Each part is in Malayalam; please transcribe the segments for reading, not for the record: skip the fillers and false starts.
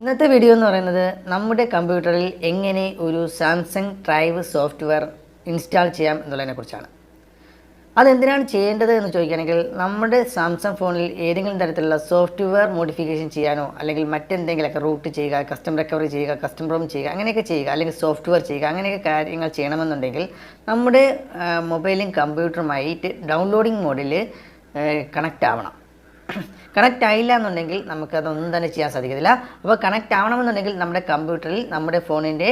ഇന്നത്തെ വീഡിയോ എന്ന് പറയുന്നത് നമ്മുടെ കമ്പ്യൂട്ടറിൽ എങ്ങനെ ഒരു സാംസങ് ഡ്രൈവ് സോഫ്റ്റ്വെയർ ഇൻസ്റ്റാൾ ചെയ്യാം എന്നുള്ളതിനെക്കുറിച്ചാണ്. അതെന്തിനാണ് ചെയ്യേണ്ടത് എന്ന് ചോദിക്കുകയാണെങ്കിൽ, നമ്മുടെ സാംസങ് ഫോണിൽ ഏതെങ്കിലും തരത്തിലുള്ള സോഫ്റ്റ്വെയർ മോഡിഫിക്കേഷൻ ചെയ്യാനോ അല്ലെങ്കിൽ മറ്റെന്തെങ്കിലുമൊക്കെ റൂട്ട് ചെയ്യുക, കസ്റ്റം റിക്കവറി ചെയ്യുക, കസ്റ്റം റോം ചെയ്യുക, അങ്ങനെയൊക്കെ ചെയ്യുക, അല്ലെങ്കിൽ സോഫ്റ്റ്വെയർ ചെയ്യുക, അങ്ങനെയൊക്കെ കാര്യങ്ങൾ ചെയ്യണമെന്നുണ്ടെങ്കിൽ നമ്മുടെ മൊബൈലും കമ്പ്യൂട്ടറുമായിട്ട് ഡൗൺലോഡിങ് മോഡിൽ കണക്റ്റ് ആവണം. കണക്റ്റ് ആയില്ല എന്നുണ്ടെങ്കിൽ നമുക്കതൊന്നും തന്നെ ചെയ്യാൻ സാധിക്കത്തില്ല. അപ്പോൾ കണക്റ്റ് ആവണമെന്നുണ്ടെങ്കിൽ നമ്മുടെ കമ്പ്യൂട്ടറിൽ നമ്മുടെ ഫോണിൻ്റെ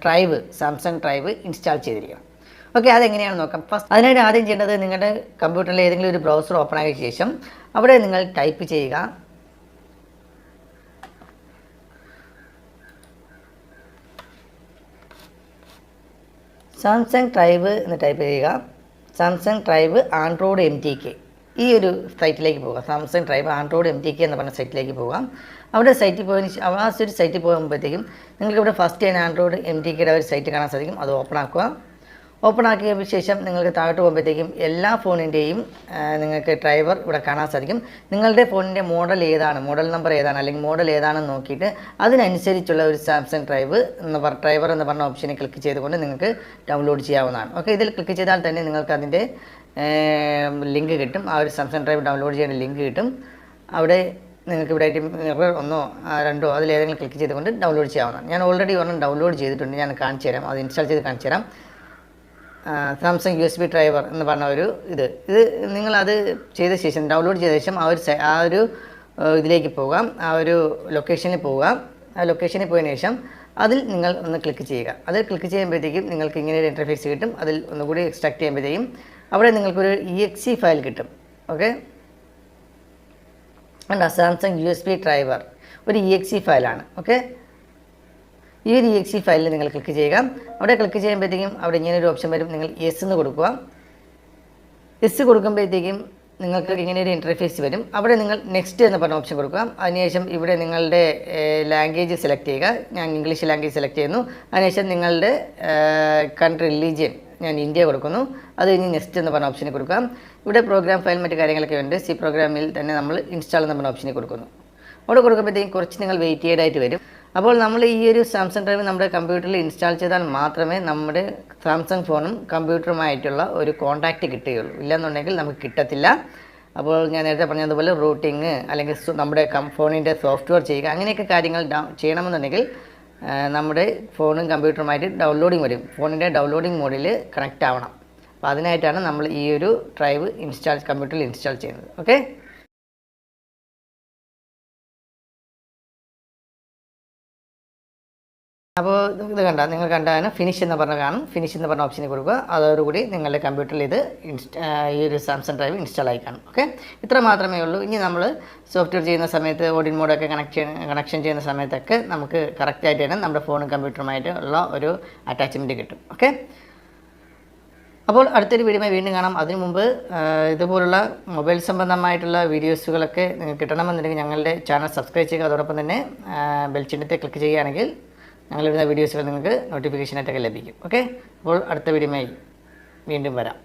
ഡ്രൈവ്, സാംസങ് ഡ്രൈവ് ഇൻസ്റ്റാൾ ചെയ്തിരിക്കണം. ഓക്കെ, അതെങ്ങനെയാണെന്ന് നോക്കാം. ഫസ്റ്റ് അതിനായിട്ട് ആദ്യം ചെയ്യേണ്ടത്, നിങ്ങളുടെ കമ്പ്യൂട്ടറിൽ ഏതെങ്കിലും ഒരു ബ്രൗസർ ഓപ്പൺ ആയ ശേഷം അവിടെ നിങ്ങൾ ടൈപ്പ് ചെയ്യുക സാംസങ് ഡ്രൈവ് എന്ന് ടൈപ്പ് ചെയ്യുക. സാംസങ് ഡ്രൈവ് ആൻഡ്രോയിഡ് MTK ഈ ഒരു സൈറ്റിലേക്ക് പോകാം. സാംസങ് ഡ്രൈവ് ആൻഡ്രോയിഡ് MTK എന്ന് പറഞ്ഞ സൈറ്റിലേക്ക് പോകാം. അവിടെ സൈറ്റിൽ പോയതിന് ആ ഒരു സൈറ്റിൽ പോകുമ്പോഴത്തേക്കും നിങ്ങൾക്ക് ഇവിടെ ഫസ്റ്റ് ആൻഡ്രോയിഡ് MTKയുടെ ഒരു സൈറ്റ് കാണാൻ സാധിക്കും. അത് ഓപ്പൺ ആക്കുക. ഓപ്പൺ ആക്കിയ ശേഷം നിങ്ങൾക്ക് താഴോട്ട് പോകുമ്പോഴത്തേക്കും എല്ലാ ഫോണിൻ്റെയും നിങ്ങൾക്ക് ഡ്രൈവർ ഇവിടെ കാണാൻ സാധിക്കും. നിങ്ങളുടെ ഫോണിൻ്റെ മോഡൽ ഏതാണ്, മോഡൽ നമ്പർ ഏതാണ്, അല്ലെങ്കിൽ മോഡൽ ഏതാണെന്ന് നോക്കിയിട്ട് അതിനനുസരിച്ചുള്ള ഒരു സാംസങ് ഡ്രൈവർ എന്ന് പറഞ്ഞ ഓപ്ഷനിൽ ക്ലിക്ക് ചെയ്തുകൊണ്ട് നിങ്ങൾക്ക് ഡൗൺലോഡ് ചെയ്യാവുന്നതാണ്. ഓക്കെ, ഇതിൽ ക്ലിക്ക് ചെയ്താൽ തന്നെ നിങ്ങൾക്ക് അതിൻ്റെ ലിങ്ക് കിട്ടും. ആ ഒരു സാംസങ് ഡ്രൈവ് ഡൗൺലോഡ് ചെയ്യുന്ന ലിങ്ക് കിട്ടും. അവിടെ നിങ്ങൾക്ക് ഇവിടെ ആയിട്ട് ഒന്നോ രണ്ടോ അതിലേതെങ്കിലും ക്ലിക്ക് ചെയ്തുകൊണ്ട് ഡൗൺലോഡ് ചെയ്യാവുന്നതാണ്. ഞാൻ ഓൾറെഡി ഒരെണ്ണം ഡൗൺലോഡ് ചെയ്തിട്ടുണ്ട്. ഞാൻ കാണിച്ചു തരാം, അത് ഇൻസ്റ്റാൾ ചെയ്ത് കാണിച്ചു തരാം. സാംസങ് USB ഡ്രൈവർ എന്ന് പറഞ്ഞ ഒരു ഇത് നിങ്ങളത് ചെയ്ത ശേഷം, ഡൗൺലോഡ് ചെയ്ത ശേഷം ആ ഒരു ഇതിലേക്ക് പോകാം, ആ ഒരു ലൊക്കേഷനിൽ പോകാം. ആ ലൊക്കേഷനിൽ പോയതിനു ശേഷം അതിൽ നിങ്ങൾ ഒന്ന് ക്ലിക്ക് ചെയ്യുക. അതിൽ ക്ലിക്ക് ചെയ്യുമ്പോഴത്തേക്കും നിങ്ങൾക്ക് ഇങ്ങനെ ഒരു ഇൻ്റർഫേസ് കിട്ടും. അതിൽ ഒന്നുകൂടി എക്സ്ട്രാക്ട് ചെയ്യുമ്പോഴത്തേക്കും അവിടെ നിങ്ങൾക്കൊരു EXE ഫയൽ കിട്ടും. ഓക്കെ, കണ്ടോ, സാംസങ് USB ഡ്രൈവർ ഒരു EXE ഫയലാണ്. ഓക്കെ, ഈ ഒരു EXE ഫയലിൽ നിങ്ങൾ ക്ലിക്ക് ചെയ്യുക. അവിടെ ക്ലിക്ക് ചെയ്യുമ്പോഴത്തേക്കും അവിടെ ഇങ്ങനെ ഒരു ഓപ്ഷൻ വരും. നിങ്ങൾ യെസ് എന്ന് കൊടുക്കുക. യെസ് കൊടുക്കുമ്പോഴത്തേക്കും നിങ്ങൾക്ക് ഇങ്ങനെ ഒരു ഇൻ്റർഫേസ് വരും. അവിടെ നിങ്ങൾ നെക്സ്റ്റ് എന്ന് പറഞ്ഞ ഓപ്ഷൻ കൊടുക്കുക. അതിനുശേഷം ഇവിടെ നിങ്ങളുടെ ലാംഗ്വേജ് സെലക്ട് ചെയ്യുക. ഞാൻ ഇംഗ്ലീഷ് ലാംഗ്വേജ് സെലക്ട് ചെയ്യുന്നു. അതിനുശേഷം നിങ്ങളുടെ കൺട്രി, റിലീജിയൻ ഞാൻ ഇന്ത്യ കൊടുക്കുന്നു. അത് കഴിഞ്ഞ് നെക്സ്റ്റ് എന്ന് പറഞ്ഞ ഓപ്ഷനിൽ കൊടുക്കാം. ഇവിടെ പ്രോഗ്രാം ഫയൽ മറ്റു കാര്യങ്ങളൊക്കെ ഉണ്ട്. C പ്രോഗ്രാമിൽ തന്നെ നമ്മൾ ഇൻസ്റ്റാൾ എന്ന് പറഞ്ഞ ഓപ്ഷനിൽ കൊടുക്കുന്നു. അവിടെ കൊടുക്കുമ്പോഴത്തേക്കും കുറച്ച് നിങ്ങൾ വെയിറ്റ് ചെയ്തായിട്ട് വരും. അപ്പോൾ നമ്മൾ ഈ ഒരു സാംസങ് ഡ്രൈവ് നമ്മുടെ കമ്പ്യൂട്ടറിൽ ഇൻസ്റ്റാൾ ചെയ്താൽ മാത്രമേ നമ്മുടെ സാംസങ് ഫോണും കമ്പ്യൂട്ടറുമായിട്ടുള്ള ഒരു കോൺടാക്റ്റ് കിട്ടുകയുള്ളൂ. ഇല്ലെന്നുണ്ടെങ്കിൽ നമുക്ക് കിട്ടത്തില്ല. അപ്പോൾ ഞാൻ നേരത്തെ പറഞ്ഞതുപോലെ റൂട്ടിങ് അല്ലെങ്കിൽ നമ്മുടെ ഫോണിൻ്റെ സോഫ്റ്റ്വെയർ ചെയ്യുക, അങ്ങനെയൊക്കെ കാര്യങ്ങൾ ചെയ്യണമെന്നുണ്ടെങ്കിൽ നമ്മുടെ ഫോണും കമ്പ്യൂട്ടറുമായിട്ട് ഡൗൺലോഡിങ് വരും. ഫോണിൻ്റെ ഡൗൺലോഡിങ് മോഡിൽ കണക്റ്റ് ആവണം. അപ്പോൾ അതിനായിട്ടാണ് നമ്മൾ ഈ ഒരു ഡ്രൈവ് കമ്പ്യൂട്ടറിൽ ഇൻസ്റ്റാൾ ചെയ്യുന്നത്. ഓക്കെ, അപ്പോൾ ഇത് നിങ്ങൾ കണ്ടാൽ ഫിനിഷ് എന്ന് പറഞ്ഞ കാണും. ഫിനിഷ് എന്ന് പറഞ്ഞ ഓപ്ഷനിൽ കൊടുക്കുക. അതോടുകൂടി നിങ്ങളുടെ കമ്പ്യൂട്ടറിൽ ഇത് ഈ ഒരു സാംസങ് ഡ്രൈവ് ഇൻസ്റ്റാൾ ആയി കാണും. ഓക്കെ, ഇത്ര മാത്രമേ ഉള്ളൂ. ഇനി നമ്മൾ സോഫ്റ്റ്വെയർ ചെയ്യുന്ന സമയത്ത്, ഓഡിൻ മോഡൊക്കെ കണക്ഷൻ ചെയ്യുന്ന സമയത്തൊക്കെ നമുക്ക് കറക്റ്റായിട്ട് തന്നെ നമ്മുടെ ഫോണും കമ്പ്യൂട്ടറുമായിട്ട് ഉള്ള ഒരു അറ്റാച്ച്മെൻറ്റ് കിട്ടും. ഓക്കെ, അപ്പോൾ അടുത്തൊരു വീഡിയോയുമായി വീണ്ടും കാണാം. അതിനു മുമ്പ് ഇതുപോലുള്ള മൊബൈൽ സംബന്ധമായിട്ടുള്ള വീഡിയോസുകളൊക്കെ നിങ്ങൾക്ക് കിട്ടണമെന്നുണ്ടെങ്കിൽ ഞങ്ങളുടെ ചാനൽ സബ്സ്ക്രൈബ് ചെയ്യുക. അതോടൊപ്പം തന്നെ ബെൽ ചിഹ്നത്തെ ക്ലിക്ക് ചെയ്യുകയാണെങ്കിൽ ഞങ്ങളിടുന്ന വീഡിയോസുകൾ നിങ്ങൾക്ക് നോട്ടിഫിക്കേഷനായിട്ടൊക്കെ ലഭിക്കും. ഓക്കെ, അപ്പോൾ അടുത്ത വീഡിയോയുമായി വീണ്ടും വരാം.